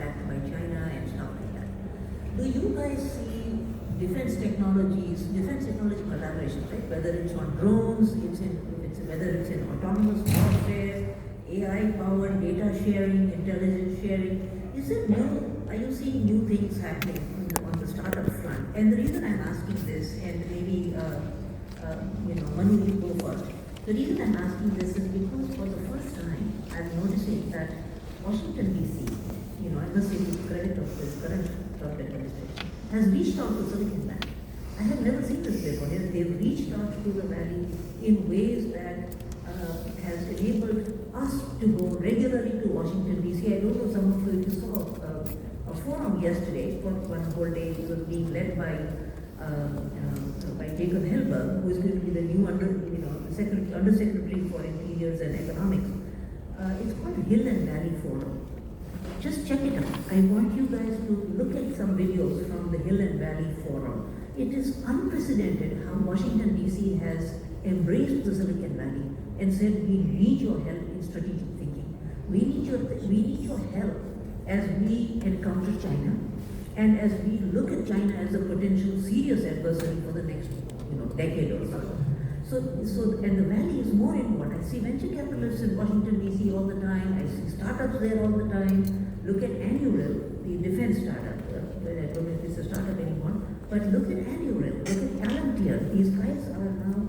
backed by China and stuff like that. Do you guys see defense technology collaboration, right? Whether it's on drones, whether it's in autonomous warfare, AI-powered data sharing, intelligence sharing, are you seeing new things happening on the startup front? And the reason I'm asking this, and maybe Manu, you go first. The reason I'm asking this is because for the first time, I'm noticing that Washington DC, I must say to the credit of this current Trump administration, has reached out to Silicon Valley. I have never seen this before. They've reached out to the Valley in ways that has enabled us to go regularly to Washington DC. I don't know some of you saw a forum yesterday for one whole day. It was being led by Tiecon, who is going to be the new Undersecretary for Interiors and Economics. It's called Hill and Valley Forum. Just check it out. I want you guys to look at some videos from the Hill and Valley Forum. It is unprecedented how Washington DC has embraced the Silicon Valley and said, we need your help in strategic thinking. We need your help as we encounter China and as we look at China as a potential serious adversary for the next decade or so. And the Valley is more involved. I see venture capitalists in Washington DC all the time. I see startups there all the time. Look at Annual, the defense startup. I don't know if it's a startup anymore, but look at Annual, look at Palantir. These guys are now,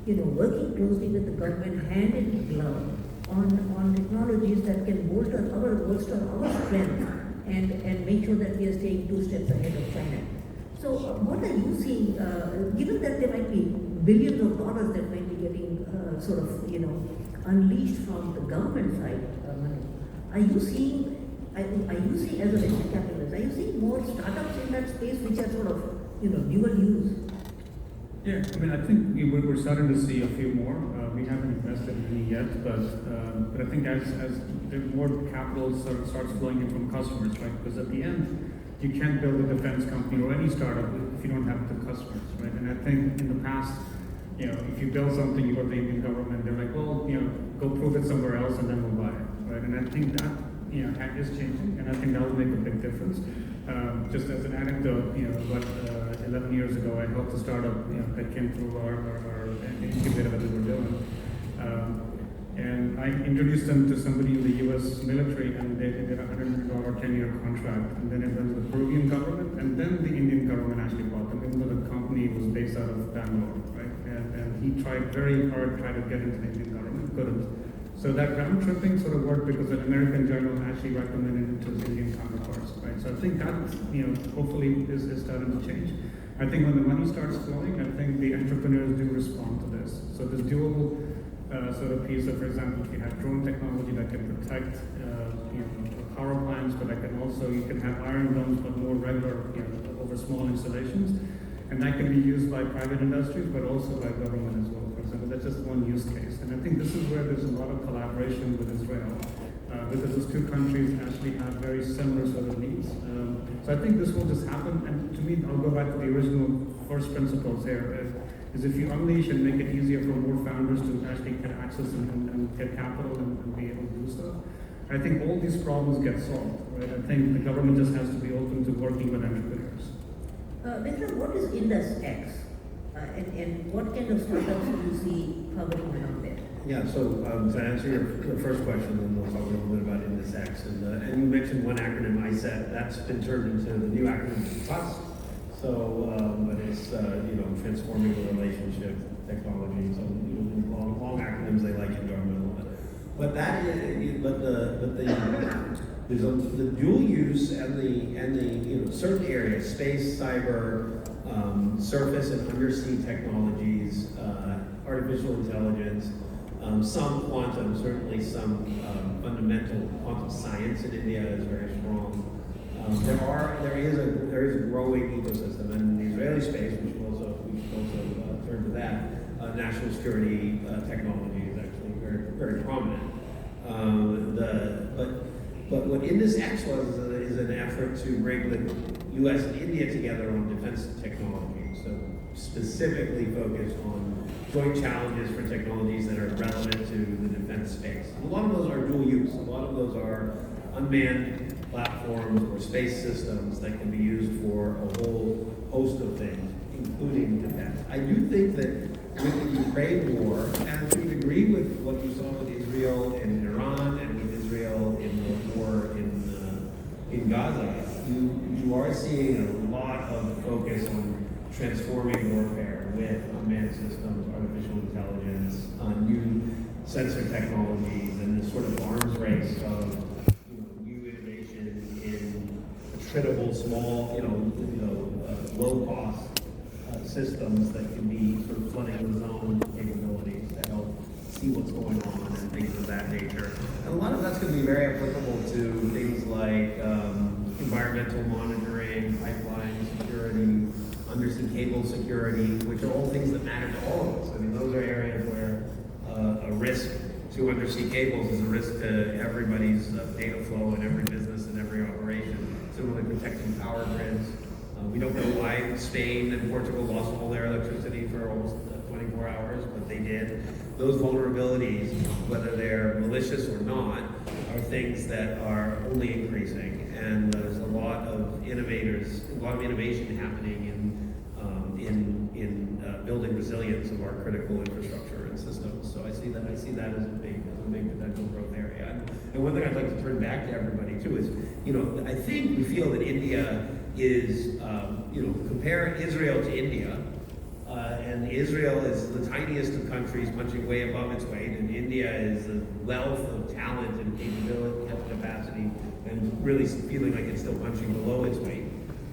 working closely with the government hand in glove on technologies that can bolster our strength and make sure that we are staying 2 steps ahead of China. So what are you seeing, given that there might be billions of dollars that might be getting unleashed from the government side, are you seeing as a venture capitalist, are you seeing more startups in that space which are sort of, dual use? Yeah, I think we're starting to see a few more. We haven't invested in any yet, but I think as more capital starts flowing in from customers, right? Because at the end, you can't build a defense company or any startup if you don't have the customers, right? And I think in the past, if you build something, you go to the Indian government, they're like, well, go prove it somewhere else and then we'll buy it, right? And I think that, is changing, and I think that will make a big difference. Just as an anecdote, 11 years ago, I helped a startup, that came through our incubator that we were doing. And I introduced them to somebody in the US military, and they did a $100 million 10-year contract. And then it went to the Peruvian government, and then the Indian government actually bought them, even though the company was based out of Bangalore, right? And he tried very hard to get into the Indian government, couldn't. So that round tripping sort of worked because an American general actually recommended it to his Indian counterparts, right? So I think that, hopefully is starting to change. I think when the money starts flowing, I think the entrepreneurs do respond to this. So this dual sort of piece of, for example, if you have drone technology that can protect, power plants, but that can also, you can have iron domes, but more regular, over small installations. And that can be used by private industries, but also by government as well. For example, that's just one use case. And I think this is where there's a lot of collaboration with Israel, because those two countries actually have very similar sort of needs. So I think this will just happen. And to me, I'll go back to the original first principles here, is if you unleash and make it easier for more founders to actually get access and get capital and be able to do stuff, I think all these problems get solved, right? I think the government just has to be open to working with entrepreneurs. Vikram, what is IndusX? And what kind of startups do you see hovering around there? Yeah, so to answer your first question, then we'll talk a little bit about IndusX. And you mentioned one acronym, ISET. That's been turned into the new acronym TRUST. So, but it's transforming the relationship technology. So long acronyms they like in government. But that is, there's the dual use and the certain areas, space, cyber, surface and undersea technologies, artificial intelligence, some quantum, certainly some fundamental quantum science in India is very strong. There is a growing ecosystem, and in the Israeli space, we should also turn to that. National security technology is actually very, very prominent. But what IndusX was is an effort to bring the U.S. and India together on defense technology. So specifically focused on joint challenges for technologies that are relevant to the defense space. And a lot of those are dual use. A lot of those are unmanned platforms or space systems that can be used for a whole host of things, including defense. I do think that with the Ukraine war, and to a degree with what you saw with Israel and Iran and with Israel in the war in Gaza, you are seeing a lot of focus on transforming warfare with unmanned systems, artificial intelligence, new sensor technologies, and this sort of arms race of new innovation in attritable, small, low-cost systems that can be sort of flooding the zone capabilities to help see what's going on and things of that nature. And a lot of that's going to be very applicable to things like environmental monitoring, pipeline security, undersea cable security, which are all things that matter to all of us. I mean, those are areas where a risk to undersea cables is a risk to everybody's data flow in every business and every operation. Similarly, protecting power grids. We don't know why Spain and Portugal lost all their electricity for almost 24 hours, but they did. Those vulnerabilities, whether they're malicious or not, are things that are only increasing. And there's a lot of innovation happening in building resilience of our critical infrastructure and systems. So I see that as a big potential growth area. And one thing I'd like to turn back to everybody too is, I think we feel that India is, compare Israel to India, and Israel is the tiniest of countries, punching way above its weight, and India is a wealth of talent and capability, capacity, and really feeling like it's still punching below its weight.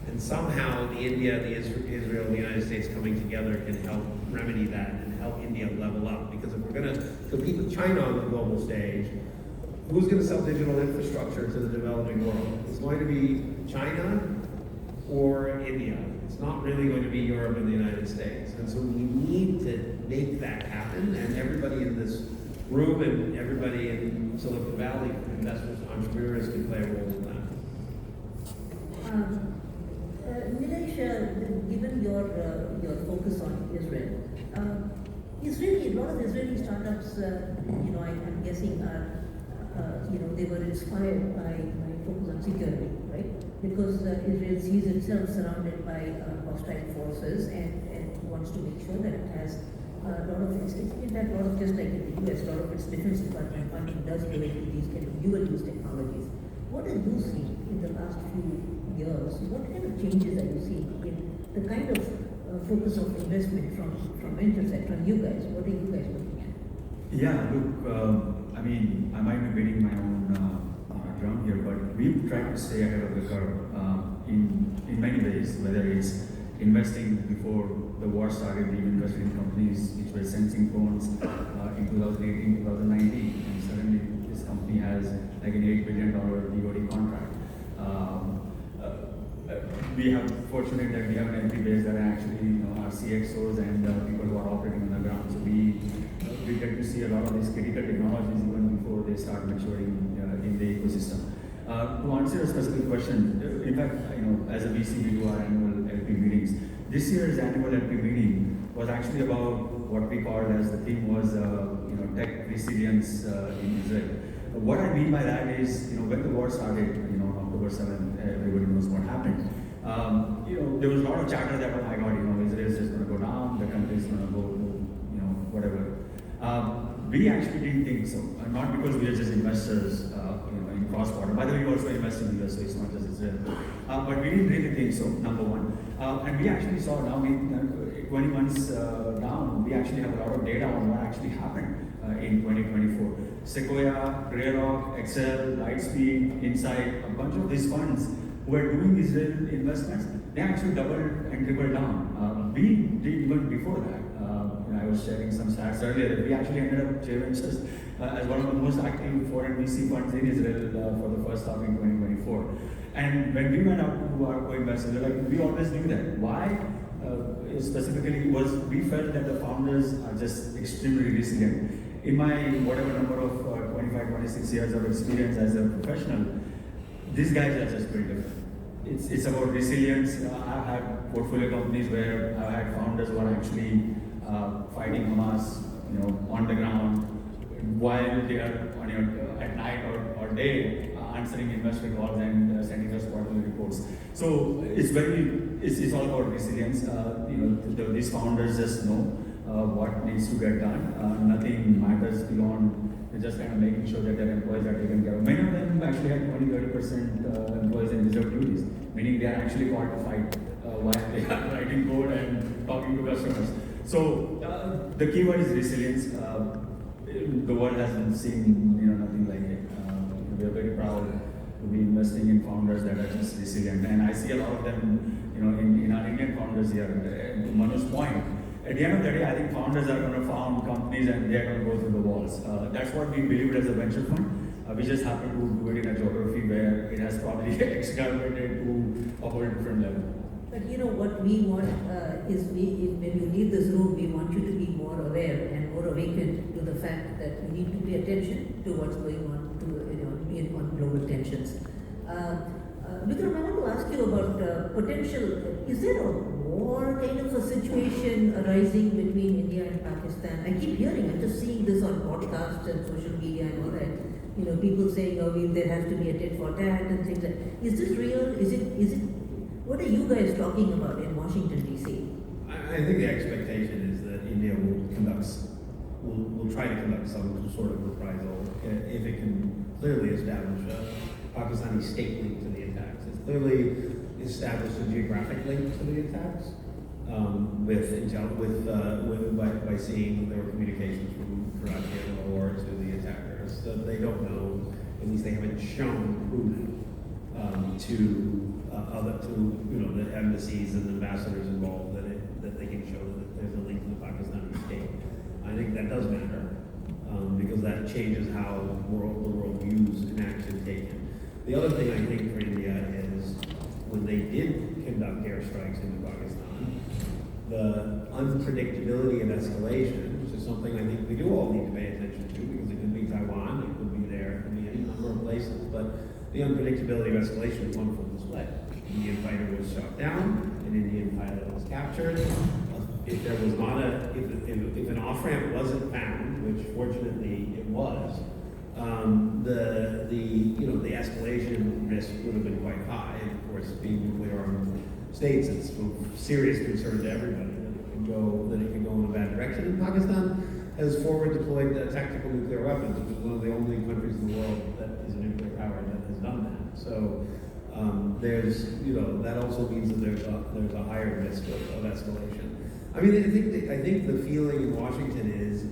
And somehow Israel, and the United States coming together can help remedy that and help India level up. Because if we're going to compete with China on the global stage, who's going to sell digital infrastructure to the developing world? It's going to be China or India. It's not really going to be Europe and the United States. And so we need to make that happen, and everybody in this room and everybody in Silicon Valley, investors, entrepreneurs, can play a role in that. Nilesh, given your focus on Israel, a lot of Israeli startups, I'm guessing are, they were inspired by focus on security, right? Because Israel sees itself surrounded by hostile forces and wants to make sure that it has a lot of its, in fact, a lot of, just like in the US, a lot of its defense department funding does relate to these kind of dual-use technologies. What have you seen in the last few years? What kind of changes are you seeing in the kind of focus of investment from Intercept, from you guys? What are you guys looking at? Yeah, look, I might be beating my own drum here, but we've tried to stay ahead of the curve in many ways, whether it's investing before the war started. We invested in companies which were sensing drones in 2018, 2019, and suddenly this company has like an $8 billion DoD contract. We have fortunate that we have an entry base that are actually our CXOs and people who are operating on the ground. So we get to see a lot of these critical technologies even before they start maturing in the ecosystem. To answer a specific question, in fact, as a VC, we do our annual LP meetings. This year's annual LP meeting was actually about what we called as the theme was, tech resilience in Israel. What I mean by that is, when the war started, October 7th, everybody knows what happened. There was a lot of chatter that, oh my God, Israel is just going to go down, the country is going to go, whatever. We actually didn't think so, not because we are just investors, in cross-border. By the way, we also invest in the US, so it's not just Israel. But we didn't really think so, number one. And we actually saw now, 20 months down, we actually have a lot of data on what actually happened in 2024. Sequoia, Greyrock, Excel, Lightspeed, Insight, a bunch of these funds who are doing Israel investments, they actually doubled and tripled down. We did even before that. I was sharing some stats earlier that we actually ended up Ventures as one of the most active foreign VC funds in Israel for the first half in 2024. And when we went out to our co-investors, we always knew that. Why? Specifically was we felt that the founders are just extremely resilient. In my whatever number of 25, 26 years of experience as a professional, these guys are just pretty different. It's about resilience. I've had portfolio companies where I've had founders who are actually fighting Hamas, on the ground while they are at night or day answering investor calls and sending us quarterly reports. So it's all about resilience. These founders just know what needs to get done. Nothing matters beyond just kind of making sure that their employees are taken care of. Many of them actually had 20-30% employees in reserve duties, meaning they are actually qualified while they are writing code and talking to customers. So the key word is resilience. The world hasn't seen nothing like it. We are very proud to be investing in founders that are just resilient, and I see a lot of them, in our Indian founders here. To Manu's point, at the end of the day, I think founders are going to found companies and they are going to go through the walls. That's what we believe as a venture fund. We just happen to do it in a geography where it has probably escalated to a whole different level. But what we want is when you leave this room, we want you to be more aware and more awakened to the fact that you need to pay attention to what's going on on global tensions. Vikram, I want to ask you about potential. Is there a war kind of a situation arising between India and Pakistan? I keep hearing, I'm just seeing this on podcasts and social media and all that. People saying, there has to be a tit for tat and things like that. Is this real? Is it? What are you guys talking about in Washington, D.C.? I think the expectation is that India will try to conduct some sort of reprisal if it can clearly establish a Pakistani state link to the attacks. It's clearly established a geographic link to the attacks by seeing there were communications from Karachi and Lahore to the attackers. So they don't know, at least they haven't shown proof to the embassies and ambassadors involved that they can show that there's a link to the Pakistani state. I think that does matter because that changes how the world views an action taken. The other thing I think for India is when they did conduct airstrikes into Pakistan, the unpredictability of escalation, which is something I think we do all need to pay attention to because it could be Taiwan, it could be there, it could be any number of places, but the unpredictability of escalation is one full display. An Indian fighter was shot down, an Indian pilot was captured. If there was not if an off-ramp wasn't found, which fortunately it was, the escalation risk would have been quite high. And of course, being nuclear armed states, it's of serious concern to everybody that it can go in a bad direction. And Pakistan has forward deployed tactical nuclear weapons, which is one of the only countries in the world that is a nuclear power that has done that. So that also means that there's a higher risk of escalation. I mean, I think the feeling in Washington is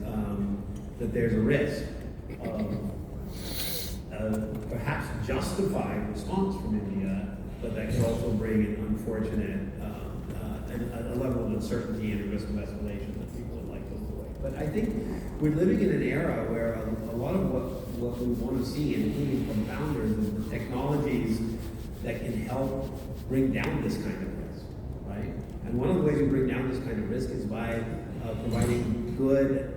that there's a risk of perhaps justified response from India, but that could also bring an unfortunate a level of uncertainty and a risk of escalation that people would like to avoid. But I think we're living in an era where a lot of what we want to see, including from founders, is the technologies that can help bring down this kind of risk, right? And one of the ways we bring down this kind of risk is by providing good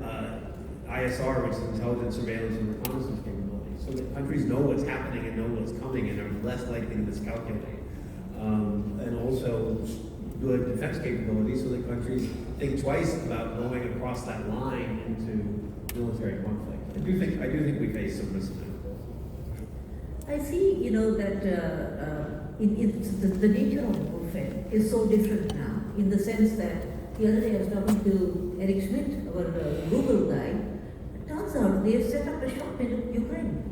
ISR, which is intelligence, surveillance, and reconnaissance capabilities, so that countries know what's happening and know what's coming and are less likely to miscalculate. And also good defense capabilities so that countries think twice about going across that line into military conflict. I do think we face some risk there. I see, that the nature of warfare is so different now, in the sense that the other day I was talking to Eric Schmidt, our Google guy. It turns out they have set up a shop in Ukraine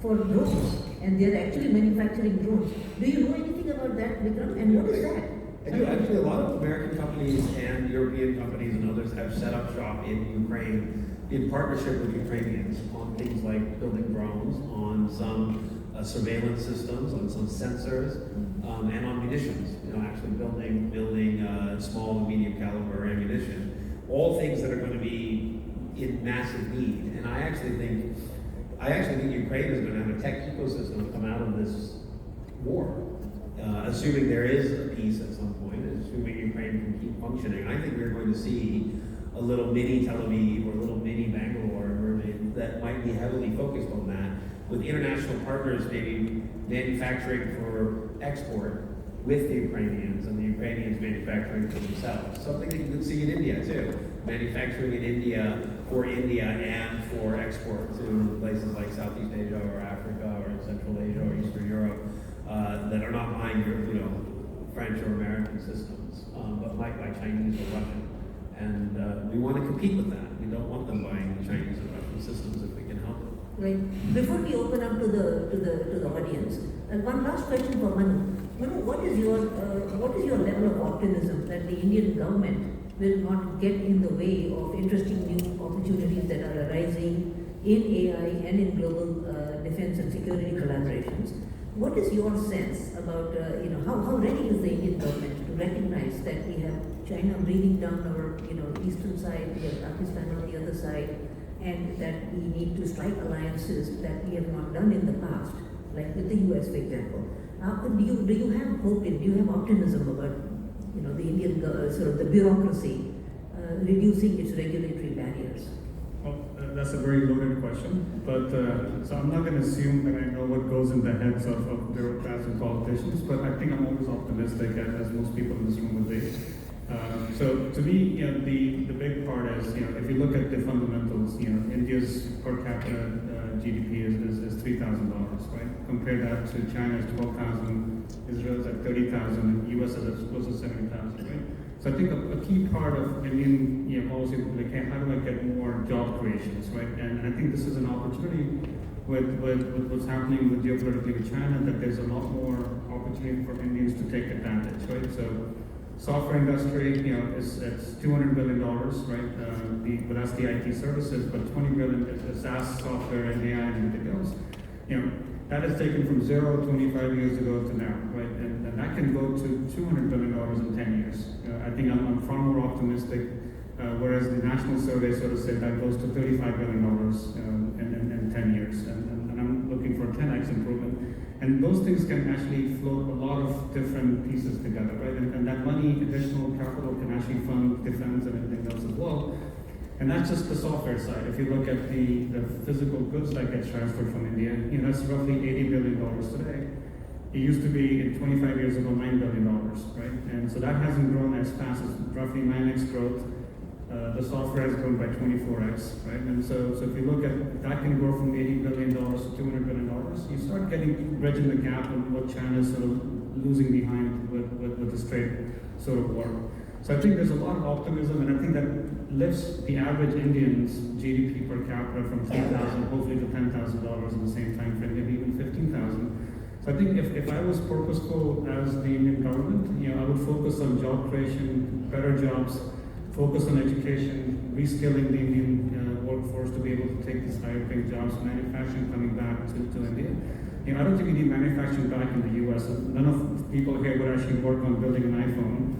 for drones, and they're actually manufacturing drones. Do you know anything about that, Vikram? And what is that? I do. Actually, a lot of American companies and European companies and others have set up shop in Ukraine in partnership with Ukrainians on things like building drones, on some surveillance systems, on some sensors, and on munitions. Actually building small and medium caliber ammunition. All things that are going to be in massive need. And I actually think Ukraine is going to have a tech ecosystem come out of this war. Assuming there is a peace at some point, and assuming Ukraine can keep functioning, I think we're going to see a little mini Tel Aviv or a little mini Bangalore emerging that might be heavily focused on that, with international partners maybe manufacturing for export with the Ukrainians, and the Ukrainians manufacturing for themselves. Something that you can see in India too. Manufacturing in India for India and for export to places like Southeast Asia or Africa or Central Asia or Eastern Europe that are not buying your, French or American systems, but might buy Chinese or Russian. And we want to compete with that. We don't want them buying the Chinese or Russian systems if we can help it. Right. Before we open up to the audience, one last question for Manu. Manu, what is your level of optimism that the Indian government will not get in the way of interesting new opportunities that are arising in AI and in global defense and security collaborations? What is your sense about how ready is the Indian government to recognize that we have China breathing down our eastern side, we have Pakistan on the other side, and that we need to strike alliances that we have not done in the past, like with the US, for example. Do you have hope? Do you have optimism about the Indian sort of the bureaucracy reducing its regulatory barriers? Well, that's a very loaded question, but so I'm not going to assume that I know what goes in the heads of bureaucrats and politicians, but I think I'm always optimistic, as most people in this room would be. So to me, the big part is, if you look at the fundamentals, India's per capita GDP is $3,000, right? Compare that to China's 12,000, Israel's at 30,000, and US is close to 70,000, right? So I think a key part of Indian policy will be, how do I get more job creations, right? And I think this is an opportunity with what's happening with geopolitically with China, that there's a lot more opportunity for Indians to take advantage, right? So software industry, it's $200 billion, right? But that's the IT services, but $20 billion is SaaS software and AI and everything else. That is taken from 25 years ago to now, right? And that can go to $200 billion in 10 years. I think I'm far more optimistic, whereas the national survey sort of said that goes to $35 billion in 10 years. And I'm looking for a 10x improvement. And those things can actually float a lot of different pieces together, right? And that money, additional capital, can actually fund defense and everything else as well. And that's just the software side. If you look at the physical goods that gets transferred from India, that's roughly $80 billion today. It used to be 25 years ago $9 billion, right? And so that hasn't grown as fast, as roughly 9x growth. The software has grown by 24x, right? And so if you look at that, can grow from $80 billion to $200 billion, you start bridging the gap on what China's sort of losing behind with the straight sort of war. So I think there's a lot of optimism, and I think that lifts the average Indian's GDP per capita from $3,000 hopefully to $10,000 in the same time frame, maybe even $15,000. So I think if I was purposeful as the Indian government, I would focus on job creation, better jobs, focus on education, reskilling the Indian workforce to be able to take these higher paying jobs, manufacturing coming back to India. I don't think we need manufacturing back in the US. None of people here would actually work on building an iPhone.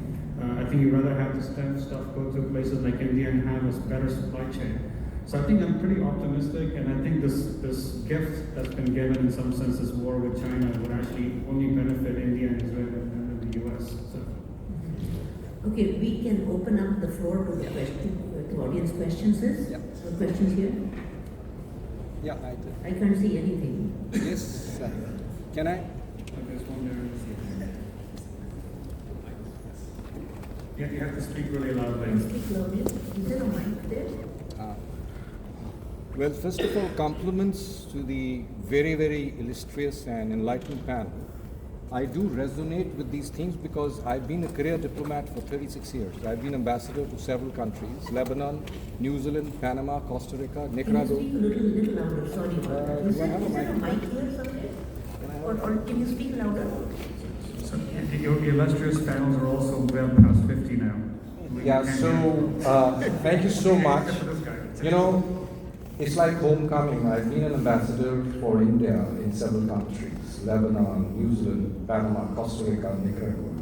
I think you'd rather have the stuff go to places like India and have a better supply chain. So I think I'm pretty optimistic, and I think this gift that's been given in some sense, this war with China, would actually only benefit India and Israel and the US. So. Okay, we can open up the floor to the to audience questions. Yeah. Questions here? Yeah, I do. I can't see anything. Yes, can I? There's one there. Yeah, you have to speak really loudly. Speak loudly. Is there a mic there? Well, first of all, compliments to the very, very illustrious and enlightened panel. I do resonate with these things because I've been a career diplomat for 36 years. I've been ambassador to several countries: Lebanon, New Zealand, Panama, Costa Rica, Nicaragua. Can you speak a little louder? Sorry about that. Is do I have a there a mic? mic here somewhere? Or can you speak louder? So your illustrious panels are also well past 50 now. Yeah, so thank you so much. It's like homecoming. I've been an ambassador for India in several countries: Lebanon, New Zealand, Panama, Costa Rica, Nicaragua.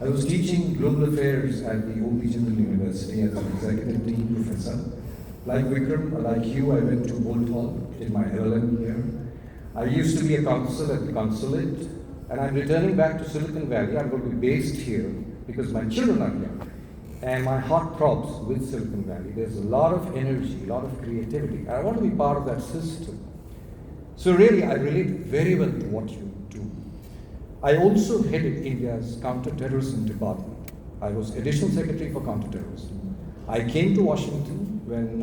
I was teaching global affairs at the Old General University as an executive dean professor. Like Vikram, like you, I went to Bolt Hall, did my LLM here. I used to be a consul at the consulate, and I'm returning back to Silicon Valley. I'm going to be based here because my children are here. And my heart throbs with Silicon Valley. There's a lot of energy, a lot of creativity. I want to be part of that system. So really, I relate very well to what you do. I also headed India's counterterrorism department. I was additional secretary for counterterrorism. I came to Washington when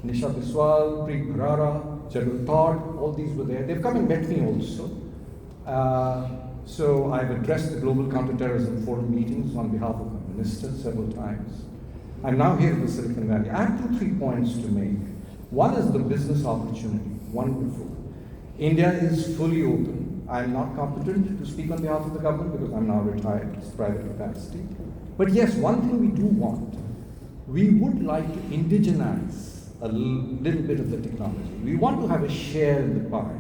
Nisha Biswal, Preet Bharara, General Todd, all these were there. They've come and met me also. So I've addressed the Global Counterterrorism Forum meetings on behalf of the minister several times. I'm now here in the Silicon Valley. I have 2-3 points to make. One is the business opportunity. Wonderful. India is fully open. I'm not competent to speak on behalf of the government because I'm now retired. It's private capacity. But yes, one thing we do want, we would like to indigenize a little bit of the technology. We want to have a share in the pie.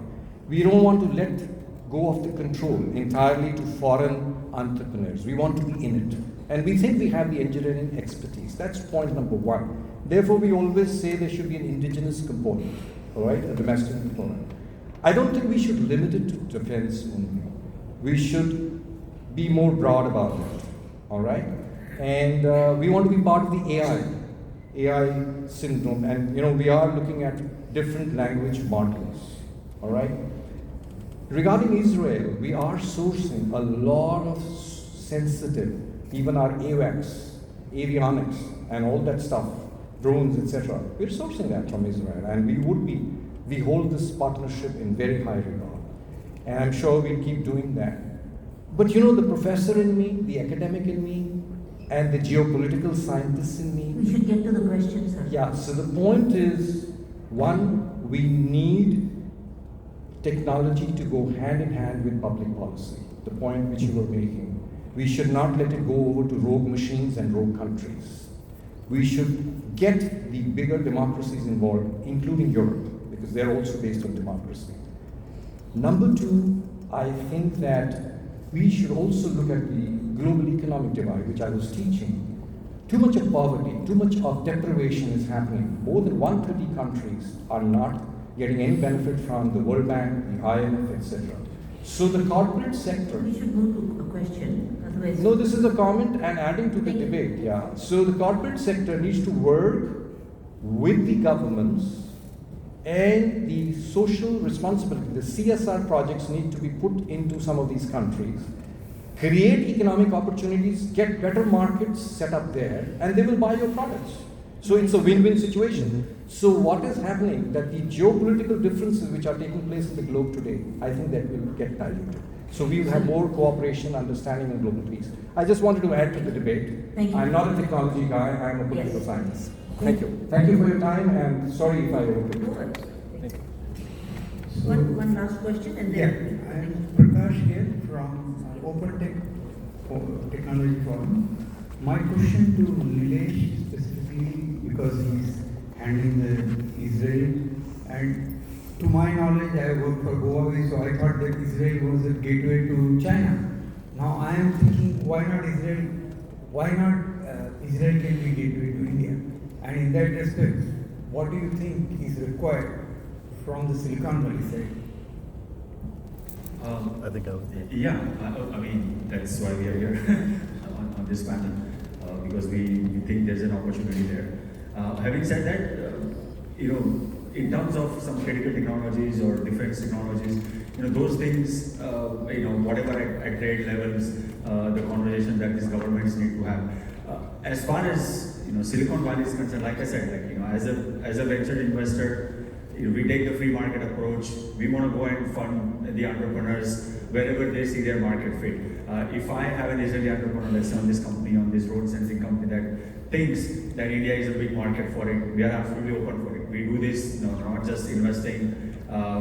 We don't want to let go of the control entirely to foreign entrepreneurs. We want to be in it. And we think we have the engineering expertise. That's point number one. Therefore, we always say there should be an indigenous component, all right, a domestic component. I don't think we should limit it to defense only. We should be more broad about it, all right? And we want to be part of the AI syndrome. And, we are looking at different language models, all right? Regarding Israel, we are sourcing a lot of sensitive, even our AWACS, avionics, and all that stuff, drones, etc. We're sourcing that from Israel, and we hold this partnership in very high regard. And I'm sure we'll keep doing that. But the professor in me, the academic in me, and the geopolitical scientist in me. We should get to the questions, sir. Yeah, so the point is, one, we need technology to go hand in hand with public policy, the point which you were making. We should not let it go over to rogue machines and rogue countries. We should get the bigger democracies involved, including Europe, because they're also based on democracy. Number two, I think that we should also look at the global economic divide, which I was teaching. Too much of poverty, too much of deprivation is happening. More than 130 countries are not getting any benefit from the World Bank, the IMF, etc. So the corporate sector. We should move to a question, otherwise. No, this is a comment and adding to the debate, yeah. So the corporate sector needs to work with the governments and the social responsibility. The CSR projects need to be put into some of these countries, create economic opportunities, get better markets set up there, and they will buy your products. So it's a win-win situation. So what is happening, that the geopolitical differences which are taking place in the globe today, I think that will get diluted. So we will have more cooperation, understanding, and global peace. I just wanted to add to the debate. Thank you. I'm not a technology guy, I'm a political scientist. Thank you. Thank you for your time, and sorry if I overtook. One last question, and Yeah, then. I'm Prakash here from Open Technology Forum. My question to Nilesh specifically, because he's handling the Israel, and to my knowledge, I work for Huawei, so I thought that Israel was a gateway to China. Now I am thinking, why not Israel? Why not Israel can be gateway to India? And in that respect, what do you think is required from the Silicon Valley side? I think Yeah, I mean, that's why we are here on this panel, because we think there's an opportunity there. Having said that, in terms of some critical technologies or defense technologies, those things, whatever at trade levels, the conversation that these governments need to have. As far as Silicon Valley is concerned, like I said, as a venture investor, we take the free market approach. We want to go and fund the entrepreneurs wherever they see their market fit. If I have an Israeli entrepreneur, let's say on this company, on this road sensing company that thinks that India is a big market for it, we are absolutely open for it. We do this not just investing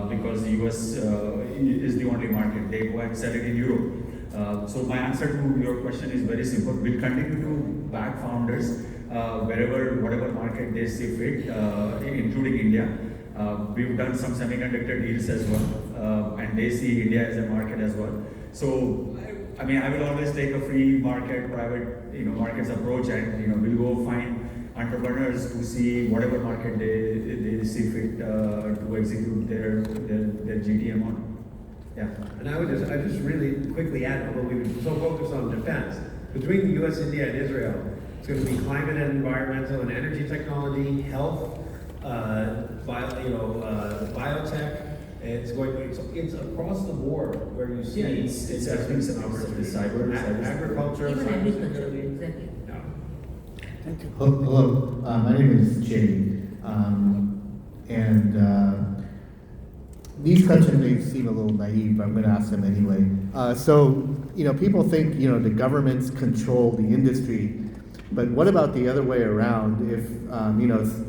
because the US is the only market. They go and sell it in Europe. So my answer to your question is very simple. We'll continue to back founders whatever market they see fit, including India. We've done some semiconductor deals as well, and they see India as a market as well. So, I mean, I will always take a free market, private, markets approach, and we'll go find entrepreneurs to see whatever market they see fit to execute their GTM on. Yeah. And I just really quickly add, although we were so focused on defense, between the US, India, and Israel, it's going to be climate and environmental and energy technology, health, biotech. It's across the board where you see it's cyber, agriculture, Even cyber agriculture, security. exactly. Thank you. Hello, my name is Jay, and these questions may seem a little naive, but I'm going to ask them anyway. People think, the governments control the industry, but what about the other way around? If,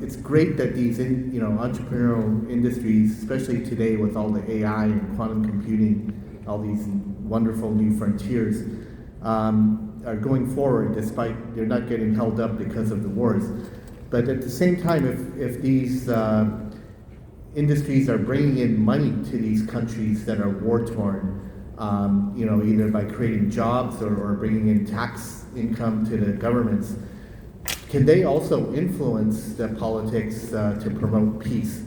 it's great that these, entrepreneurial industries, especially today with all the AI and quantum computing, all these wonderful new frontiers, are going forward despite they're not getting held up because of the wars. But at the same time, if these industries are bringing in money to these countries that are war-torn, either by creating jobs or bringing in tax income to the governments, can they also influence the politics to promote peace?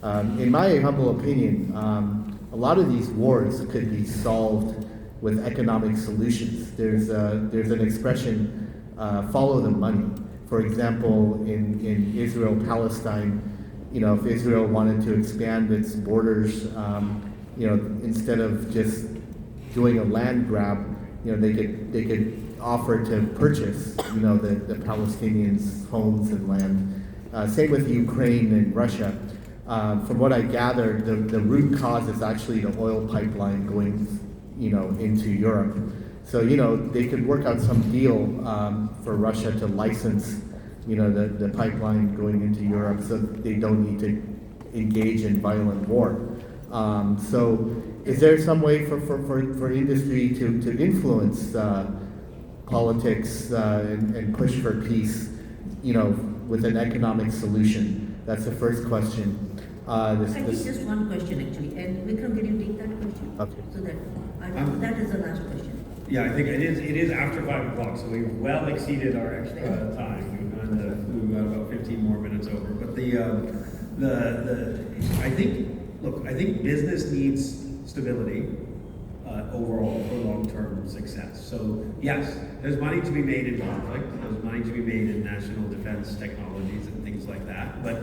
In my humble opinion, a lot of these wars could be solved with economic solutions. There's an expression, follow the money. For example, in Israel-Palestine, if Israel wanted to expand its borders, instead of just doing a land grab, they could offer to purchase, the Palestinians' homes and land. Same with Ukraine and Russia. From what I gather, the root cause is actually the oil pipeline going, into Europe. So, they could work out some deal for Russia to license, the pipeline going into Europe so they don't need to engage in violent war. So is there some way for industry to influence politics and push for peace, with an economic solution? That's the first question. I think just one question actually, and Vikram, can you take that question? Okay. So that is the last question. Yeah, I think it is after 5 o'clock, so we've well exceeded our extra time. We've got about 15 more minutes over. But I think business needs stability overall for long-term success. So yes, there's money to be made in conflict. There's money to be made in national defense technologies and things like that. But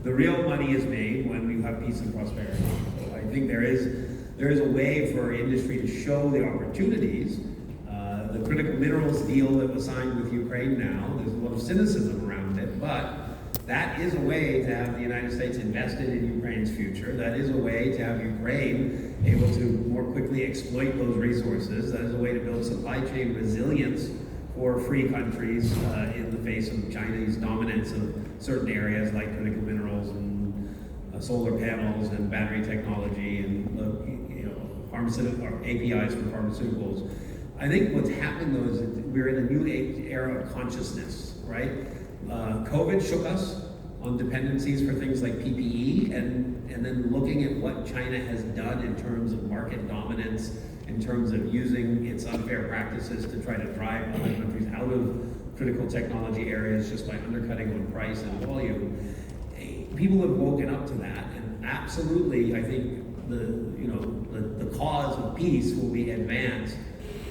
the real money is made when we have peace and prosperity. So I think there is a way for industry to show the opportunities. The critical minerals deal that was signed with Ukraine now, there's a lot of cynicism around it, but that is a way to have the United States invested in Ukraine's future. That is a way to have Ukraine able to more quickly exploit those resources. That is a way to build supply chain resilience for free countries in the face of Chinese dominance of certain areas like critical minerals and solar panels and battery technology and pharmaceutical APIs for pharmaceuticals. I think what's happened though is that we're in a new era of consciousness, right? COVID shook us on dependencies for things like PPE and then looking at what China has done in terms of market dominance, in terms of using its unfair practices to try to drive other countries out of critical technology areas just by undercutting on price and volume. People have woken up to that, and absolutely, I think the cause of peace will be advanced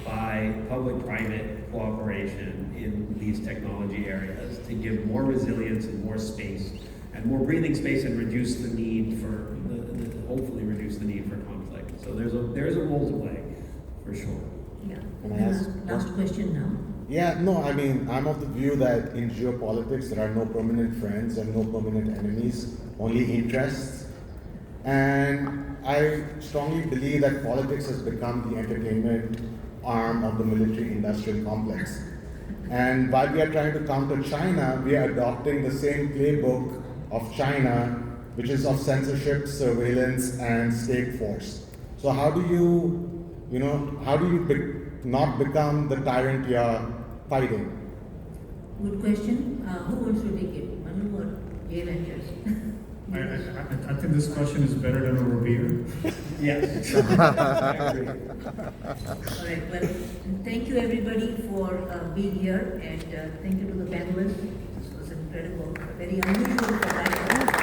by public-private cooperation in these technology areas to give more resilience and more space and more breathing space and reduce the need for hopefully reduce the need for conflict. So there's a role to play for sure. Yeah. Can I ask Last question now. Yeah, no, I mean, I'm of the view that in geopolitics there are no permanent friends and no permanent enemies, only interests. And I strongly believe that politics has become the entertainment arm of the military-industrial complex. And while we are trying to counter China, we are adopting the same playbook of China, which is of censorship, surveillance, and state force. So how do you not become the tyrant you are fighting? Good question. Who wants to take it? Manu or Jay Rangers? I think this question is better than over beer. Yes. I agree. All right. Well, thank you everybody for being here, and thank you to the panelists. This was incredible, very unusual for that.